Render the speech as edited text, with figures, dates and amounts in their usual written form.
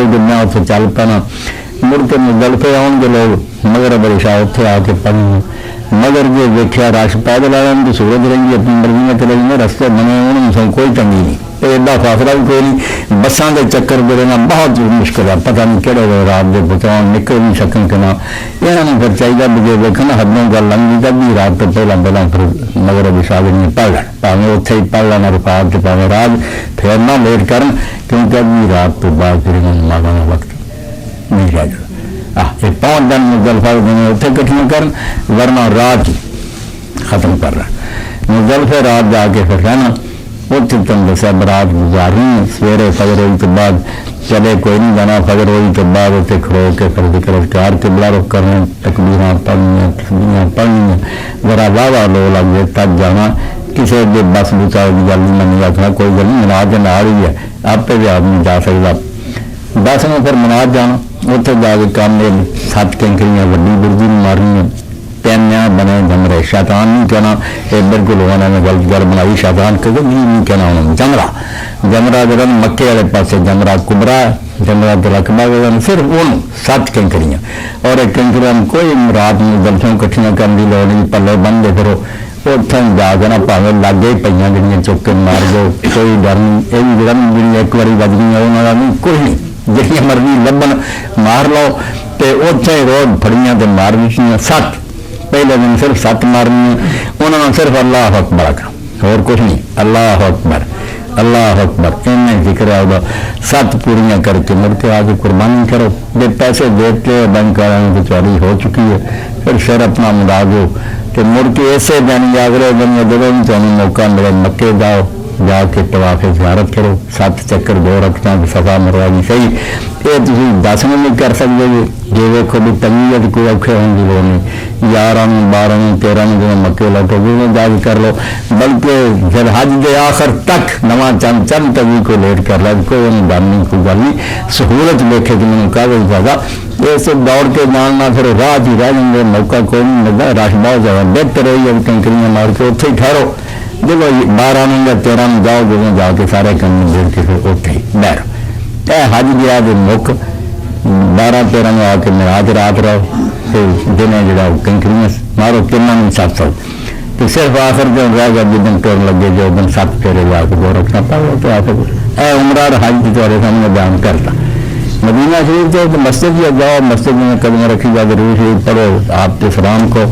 तो मैं उत्थे चल पैना। मुड़ के मुज़दलिफे आउणगे लोग मगरिब इशा उत्थे आके पढ़नी। मगर जे वेख्या रश पैदल आया तो सूरज रही अपनी मर्जी में चले जाए, रस्ते बने उन्होंने कोई तंगी नहीं, एडा फासला भी कोई नहीं। बसा के चक्कर जोड़े ना बहुत मुश्किल है, पता नहीं कि रात के बचाव निकल नहीं सकन कि ना। इन्होंने फिर चाहिए भी जो वेख ना हदों गल लंघी कभी रात तो पहला फिर मगरिब इशा नहीं पढ़ लैन, भावें उत्थे ही पढ़ लेना रफात से, भावें रात फिर ना लेट करन, क्योंकि अभी रात तो बाद फिर नमाज़ों का वक्त नहीं रह जाता। पहुँच दिन मुज़दलिफा दिन उत्थे इकट्ठियां कर, वरना रात ही खत्म कर रहा। मुज़दलिफे रात जाके फिर रहना, उत्थे तुम दसा रात गुजारनी। सवेरे फजर होई तो बाद चले कोई नहीं जाना, फजर होई तो बाद उत्थे खड़ो के फिर जिक्र अज़कार किबला रुख करने, तकबीरां पढ़नियां, तस्बीहां पढ़नियां, जरा वाह लो लग जाए तब जाना। किसी के बस बुचाओ की गल नहीं, मैं आखना कोई गल नहीं, मनाज नाल ही है, आपे भी आदमी जा सकता। बस में फिर मनाज जाना, उत्थे जाके काम 7 कंकरियां वड्डी बुर्जी मारनियां, पैनिया बने जमरे। शैतान नहीं कहना, ये बिल्कुल उन्होंने गलत गल बनाई, शैतान कदे नहीं कहना उन्होंने। जमरा जरा मक्के वाले पासे जमरा कुबरा, जमरा तो रकबा गया, सिर्फ उन 7 कंकरियां। और एक कंकरियां कोई रात में गलतियां इकट्ठियां करने की लोड़ नहीं, पल्ले बन दे फिरो उत्थे जाके ना भावें लागे ही पईयां जिहड़ियां चुक के मार दो, कोई डर नहीं। ये भी जरा जी एक बार बज गई उन्होंने नहीं, कोई नहीं, जिहड़ियां मर्जी लभन मार लो। तो उत्थे रोज फड़ियां तो मार दित्तियां 7, पहले दिन सिर्फ 7 मारनियां। उन्होंने सिर्फ अल्लाह अकबर आखना, होर कुछ नहीं, अल्लाह अकबर अल्लाह अकबर इन्हें जिक्र है वह। 7 पूरियां करके मुड़ के आगे कुर्बानी करो। जो पैसे देते बैंक वालों की चोरी हो चुकी है, फिर सिर अपना मुड़ा दो तो मुड़ के ऐसे दिन अगले दिन जो भी तुम्हें मौका मिले मक्के जाओ, जाके तवाफ जियारत करो, 7 चक्कर 2 रखता सफा मरवा की सही। ये तुम 10 में नहीं कर सकते जो वेखो भी तंगी है तो कोई औखे होने की लोड़ नहीं। 11 में 12 में 13 में जो मक्के लौटोगे में जाके कर लो, बल्कि फिर हज के आखिर तक नवा चंद तक भी कोई लेट कर ला, कोई डर नहीं, कोई गल नहीं। सहूलत देखे कि मैंने कागज ज्यादा ये सब दौड़ के जानना, फिर राह ही रह जाएंगे, मौका कोई नहीं लगता, रश बहुत ज्यादा। बेहतर रही है कंकरियां मार के उत्थे ही ठहरो, जब 12 में या 13 में जाओ, जो जाके सारे काम देर के फिर उत्थे ही बैठो। हज गया जो मुख 12-13 में आके मिराज रात रहो, फिर दिन जो कंकरियां मारो किन्ना नहीं 700, तो सिर्फ आखिर जो रह गया जिस टोर लगे जो दिन 7 फेरे जाके 2 रखना पाओ। तो आखिर उमरा हज की तुम्हारे सामने बयान करता। मदीना शरीफ तो मस्जिद या जाओ, मस्जिद में कदम रखी जाए, जरूर शरीफ पढ़ो, आप के सलाम को